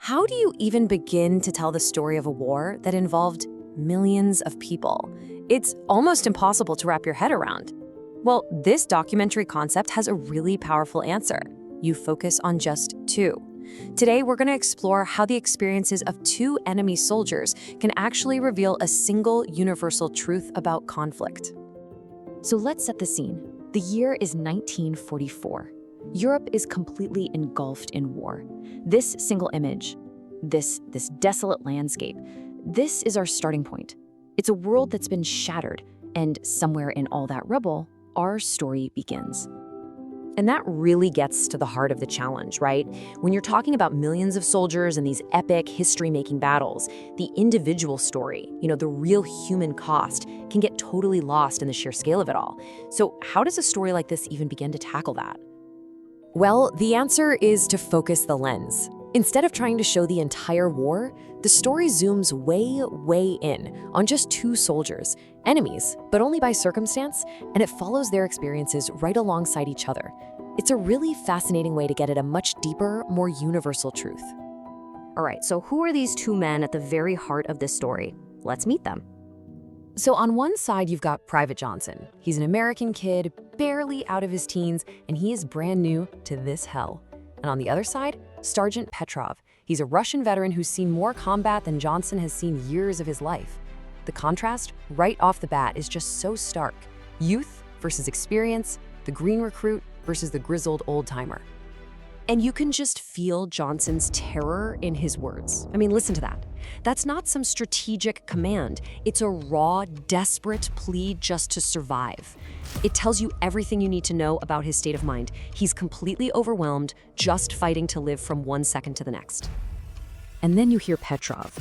How do you even begin to tell the story of a war that involved millions of people? It's almost impossible to wrap your head around. Well, this documentary concept has a really powerful answer. You focus on just two. Today, we're going to explore how the experiences of two enemy soldiers can actually reveal a single universal truth about conflict. So let's set the scene. The year is 1944. Europe is completely engulfed in war. This single image, this desolate landscape, this is our starting point. It's a world that's been shattered, and somewhere in all that rubble, our story begins. And that really gets to the heart of the challenge, right? When you're talking about millions of soldiers and these epic history-making battles, the individual story, the real human cost, can get totally lost in the sheer scale of it all. So how does a story like this even begin to tackle that? Well, the answer is to focus the lens. Instead of trying to show the entire war, the story zooms way in on just two soldiers, enemies, but only by circumstance, and it follows their experiences right alongside each other. It's a really fascinating way to get at a much deeper, more universal truth. All right, so who are these two men at the very heart of this story? Let's meet them. So on one side, you've got Private Johnson. He's an American kid, barely out of his teens, and he is brand new to this hell. And on the other side, Sergeant Petrov. He's a Russian veteran who's seen more combat than Johnson has seen years of his life. The contrast, right off the bat, is just so stark. Youth versus experience, the green recruit versus the grizzled old-timer. And you can just feel Johnson's terror in his words. I mean, listen to that. That's not some strategic command. It's a raw, desperate plea just to survive. It tells you everything you need to know about his state of mind. He's completely overwhelmed, just fighting to live from one second to the next. And then you hear Petrov.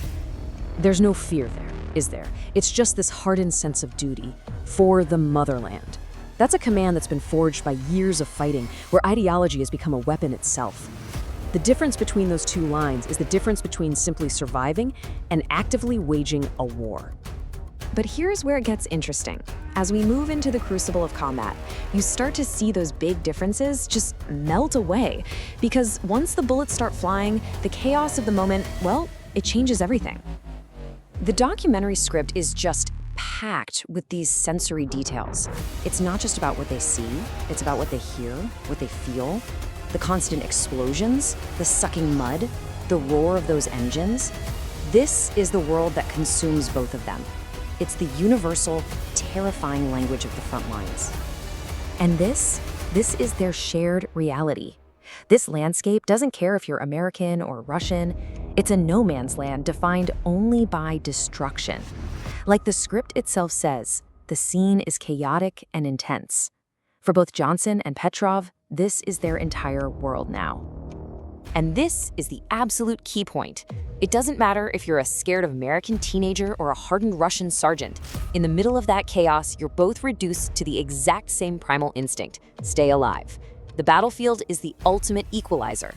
There's no fear there, is there? It's just this hardened sense of duty for the motherland. That's a command that's been forged by years of fighting, where ideology has become a weapon itself. The difference between those two lines is the difference between simply surviving and actively waging a war. But here's where it gets interesting. As we move into the crucible of combat, you start to see those big differences just melt away. Because once the bullets start flying, the chaos of the moment, well, it changes everything. The documentary script is just packed with these sensory details. It's not just about what they see, it's about what they hear, what they feel, the constant explosions, the sucking mud, the roar of those engines. This is the world that consumes both of them. It's the universal, terrifying language of the front lines. And this is their shared reality. This landscape doesn't care if you're American or Russian. It's a no man's land defined only by destruction. Like the script itself says, the scene is chaotic and intense. For both Johnson and Petrov, this is their entire world now. And this is the absolute key point. It doesn't matter if you're a scared American teenager or a hardened Russian sergeant. In the middle of that chaos, you're both reduced to the exact same primal instinct: stay alive. The battlefield is the ultimate equalizer.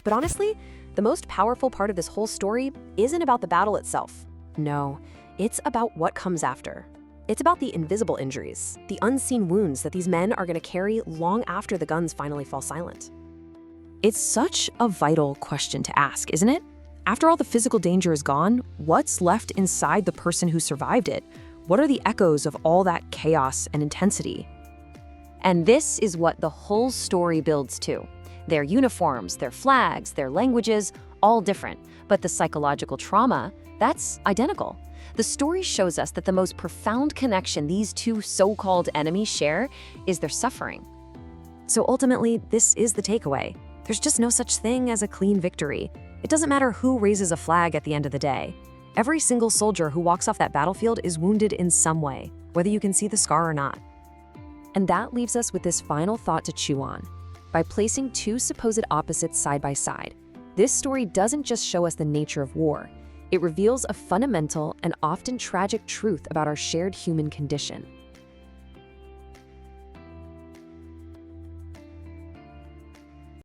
But honestly, the most powerful part of this whole story isn't about the battle itself. No, it's about what comes after. It's about the invisible injuries, the unseen wounds that these men are going to carry long after the guns finally fall silent. It's such a vital question to ask, isn't it? After all the physical danger is gone, what's left inside the person who survived it? What are the echoes of all that chaos and intensity? And this is what the whole story builds to. Their uniforms, their flags, their languages, all different. But the psychological trauma, that's identical. The story shows us that the most profound connection these two so-called enemies share is their suffering. So ultimately, this is the takeaway. There's just no such thing as a clean victory. It doesn't matter who raises a flag at the end of the day. Every single soldier who walks off that battlefield is wounded in some way, whether you can see the scar or not. And that leaves us with this final thought to chew on. By placing two supposed opposites side by side, this story doesn't just show us the nature of war. It reveals a fundamental and often tragic truth about our shared human condition.